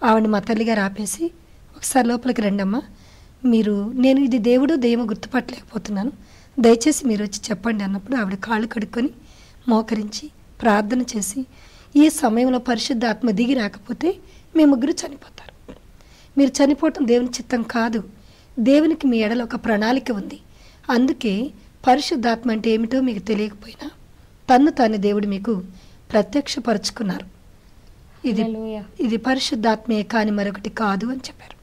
ఆవిడని మా తల్లిగారు ఆపేసి, ఒకసారి లోపలికి రండమ్మా, నేను ఇది దేవుడో దెయ్యమో గుర్తుపట్టలేకపోతున్నాను, దయచేసి మీరు వచ్చి చెప్పండి అన్నప్పుడు ఆవిడ కాళ్ళు కడుక్కొని మోకరించి ప్రార్థన చేసి, ఈ సమయంలో పరిశుద్ధాత్మ దిగి రాకపోతే మీ ముగ్గురు చనిపోతారు, మీరు చనిపోవటం దేవుని చిత్తం కాదు, దేవునికి మీ ఎడల ఒక ప్రణాళిక ఉంది, అందుకే పరిశుద్ధాత్మ అంటే ఏమిటో మీకు తెలియకపోయినా తన్ను తాను దేవుడు మీకు ప్రత్యక్షపరుచుకున్నారు, ఇది పరిశుద్ధాత్మే కానీ మరొకటి కాదు అని చెప్పారు.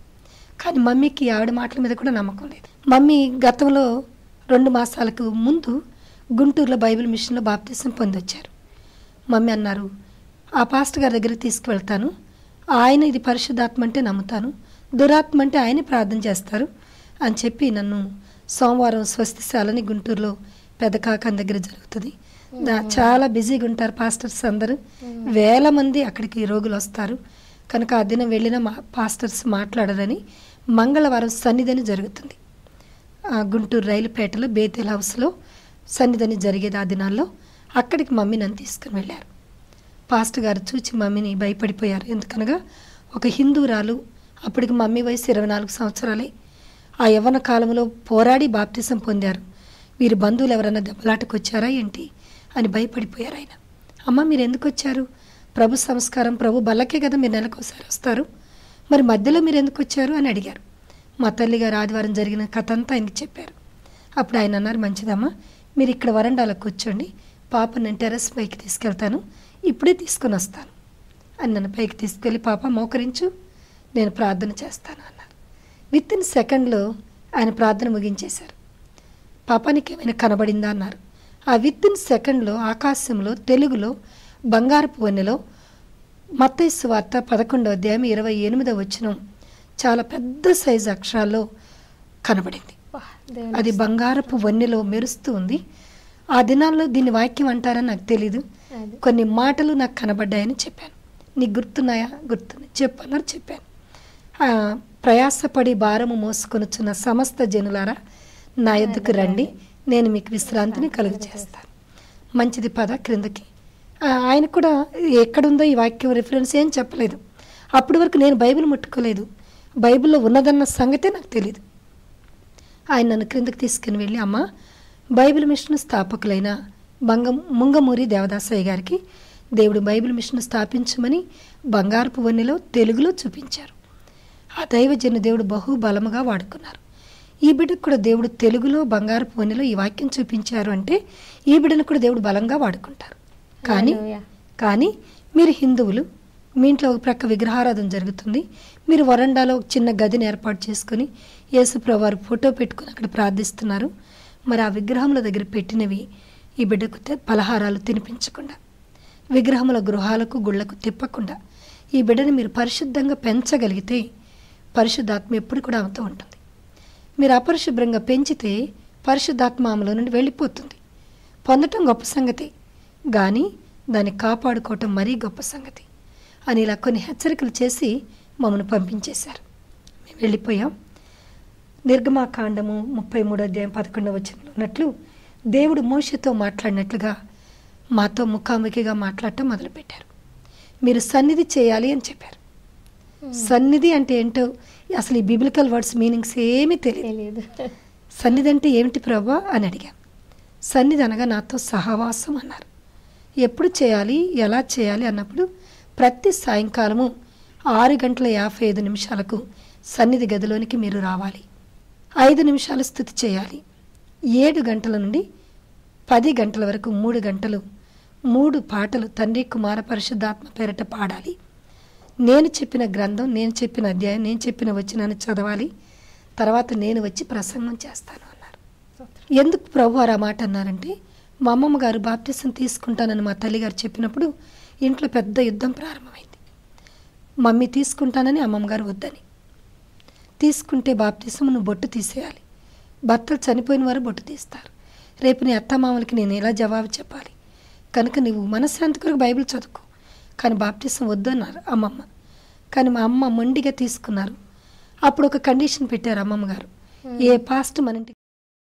కానీ మమ్మీకి ఆవిడ మాటల మీద కూడా నమ్మకం లేదు. మమ్మీ గతంలో 2 మాసాలకు ముందు గుంటూరులో బైబిల్ మిషన్లో బాప్తిసం పొందొచ్చారు. మమ్మీ అన్నారు, ఆ పాస్టర్ గారి దగ్గరికి తీసుకువెళ్తాను, ఆయన ఇది పరిశుద్ధాత్మ అంటే నమ్ముతాను, దురాత్మ అంటే ఆయనే ప్రార్థన చేస్తారు అని చెప్పి నన్ను సోమవారం స్వస్తిశాలని గుంటూరులో పెద్ద కాకాని దగ్గర జరుగుతుంది, చాలా బిజీగా ఉంటారు పాస్టర్స్ అందరూ, వేల మంది అక్కడికి రోగులు వస్తారు కనుక ఆ దినం వెళ్ళిన పాస్టర్స్ మాట్లాడరని మంగళవారం సన్నిధిని జరుగుతుంది. గుంటూరు రైలుపేటలో బేతేల్ హౌస్లో సన్నిధిని జరిగేది ఆ దినాల్లో. అక్కడికి మమ్మీ నన్ను తీసుకుని వెళ్ళారు. పాస్టర్ గారు చూచి మమ్మీని భయపడిపోయారు. ఎందుకనగా ఒక హిందూరాలు, అప్పటికి మమ్మీ వయసు 24 సంవత్సరాలే, ఆ యవ్వన కాలంలో పోరాడి బాప్తిసం పొందారు, వీరి బంధువులు ఎవరైనా దెబ్బలాటకు వచ్చారా ఏంటి అని భయపడిపోయారు. ఆయన, అమ్మ మీరు ఎందుకు వచ్చారు, ప్రభు సంస్కారం ప్రభు బల్లకే కదా మీరు నెలకోసారి వస్తారు, మరి మధ్యలో మీరు ఎందుకు వచ్చారు అని అడిగారు. మా తల్లిగారు ఆదివారం జరిగిన కథ అంతా ఆయనకి చెప్పారు. అప్పుడు ఆయన అన్నారు, మంచిదమ్మా మీరు ఇక్కడ వరండాలో కూర్చోండి, పాప నేను టెర్రస్ పైకి తీసుకెళ్తాను, ఇప్పుడే తీసుకొని వస్తాను అని నన్ను పైకి తీసుకెళ్ళి, పాప మోకరించు నేను ప్రార్థన చేస్తాను అన్నారు. వితిన్ సెకండ్లో ఆయన ప్రార్థన ముగించేశారు. పాప నీకేమైనా కనబడిందా అన్నారు. ఆ వితిన్ సెకండ్లో ఆకాశంలో తెలుగులో బంగారపు వన్నెలో మత్తయి సువార్త 11వ అధ్యాయం 28వ వచనం చాలా పెద్ద సైజు అక్షరాల్లో కనబడింది. అది బంగారపు వన్నెలో మెరుస్తూ ఉంది. ఆ దినాల్లో దీన్ని వాక్యం అంటారని నాకు తెలీదు, కొన్ని మాటలు నాకు కనబడ్డాయని చెప్పాను. నీకు గుర్తున్నాయా? గుర్తున్నాయి, చెప్పన్నారు. చెప్పాను. ప్రయాసపడి భారము మోసుకొనుచున్న సమస్త జనులారా నా యొద్దకు రండి, నేను మీకు విశ్రాంతిని కలుగు చేస్తాను. మంచిది పద క్రిందకి. ఆయన కూడా ఎక్కడుందో ఈ వాక్యం రిఫరెన్స్ ఏం చెప్పలేదు. అప్పటి వరకు నేను బైబిల్ ముట్టుకోలేదు, బైబిల్లో ఉన్నదన్న సంగతే నాకు తెలియదు. ఆయన నన్ను క్రిందకి తీసుకుని వెళ్ళి, అమ్మ బైబిల్ మిషన్ స్థాపకులైన ముంగమూరి దేవదాసయ్య గారికి దేవుడు బైబిల్ మిషన్ స్థాపించమని బంగారపు వన్నెలో తెలుగులో చూపించారు. ఆ దైవజను దేవుడు బహు బలముగా వాడుకున్నారు. ఈ బిడ్డకు కూడా దేవుడు తెలుగులో బంగారపు వన్నెలో ఈ వాక్యం చూపించారు అంటే ఈ బిడ్డను కూడా దేవుడు బలంగా వాడుకుంటారు. కానీ మీరు హిందువులు, మీ ఇంట్లో ఒక ప్రక్క విగ్రహారాధన జరుగుతుంది, మీరు వరండాలో ఒక చిన్న గదిని ఏర్పాటు చేసుకుని యేసుప్రభువు వారి ఫోటో పెట్టుకుని అక్కడ ప్రార్థిస్తున్నారు. మరి ఆ విగ్రహముల దగ్గర పెట్టినవి ఈ బిడ్డకు పలహారాలు తినిపించకుండా, విగ్రహముల గృహాలకు గుళ్లకు తిప్పకుండా ఈ బిడ్డని మీరు పరిశుద్ధంగా పెంచగలిగితే పరిశుద్ధాత్మ ఎప్పుడు కూడా ఆమెతో ఉంటుంది. మీరు అపరిశుభ్రంగా పెంచితే పరిశుద్ధాత్మ ఆమెలో నుండి వెళ్ళిపోతుంది. పొందటం గొప్ప సంగతి, కానీ దాన్ని కాపాడుకోవటం మరీ గొప్ప సంగతి అని ఇలా కొన్ని హెచ్చరికలు చేసి మమ్మల్ని పంపించేశారు. మేము వెళ్ళిపోయాం. నిర్గమాకాండము 33వ అధ్యాయం 11వ వచనంలో ఉన్నట్లు దేవుడు మోషేతో మాట్లాడినట్లుగా మాతో ముఖాముఖిగా మాట్లాడటం మొదలుపెట్టారు. మీరు సన్నిధి చేయాలి అని చెప్పారు. సన్నిధి అంటే ఏంటో అసలు ఈ బిబిలికల్ వర్డ్స్ మీనింగ్స్ ఏమీ తెలియదు. సన్నిధి అంటే ఏమిటి ప్రభా అని అడిగాం. సన్నిధి అనగా నాతో సహవాసం అన్నారు. ఎప్పుడు చేయాలి, ఎలా చేయాలి అన్నప్పుడు ప్రతి సాయంకాలము 6:55 సన్నిధి గదిలోనికి మీరు రావాలి. 5 నిమిషాలు స్తుతి చేయాలి. 7 గంటల నుండి 10 గంటల వరకు 3 గంటలు 3 పాటలు తండ్రి కుమార పరిశుద్ధాత్మ పేరట పాడాలి. నేను చెప్పిన గ్రంథం, నేను చెప్పిన అధ్యాయం, నేను చెప్పిన వచనాన్ని చదవాలి. తర్వాత నేను వచ్చి ప్రసంగం చేస్తాను అన్నారు. ఎందుకు ప్రభు ఆ మాట అన్నారంటే, మా అమ్మమ్మ గారు బాప్టిజం తీసుకుంటానని మా తల్లిగారు చెప్పినప్పుడు ఇంట్లో పెద్ద యుద్ధం ప్రారంభమైంది. మమ్మీ తీసుకుంటానని, అమ్మమ్మ గారు వద్దని. తీసుకుంటే బాప్టిజం నువ్వు బొట్టు తీసేయాలి, భర్తలు చనిపోయిన వారు బొట్టు తీస్తారు, రేపు నీ అత్తమామలకి నేను ఎలా జవాబు చెప్పాలి, కనుక నువ్వు మనశ్శాంతి కొరకు బైబిల్ చదువుకో, కానీ బాప్టిజం వద్దు అన్నారు అమ్మమ్మ. కానీ మా అమ్మ మొండిగా తీసుకున్నారు. అప్పుడు ఒక కండిషన్ పెట్టారు అమ్మమ్మ గారు, ఏ పాస్ట్ మన ఇంటికి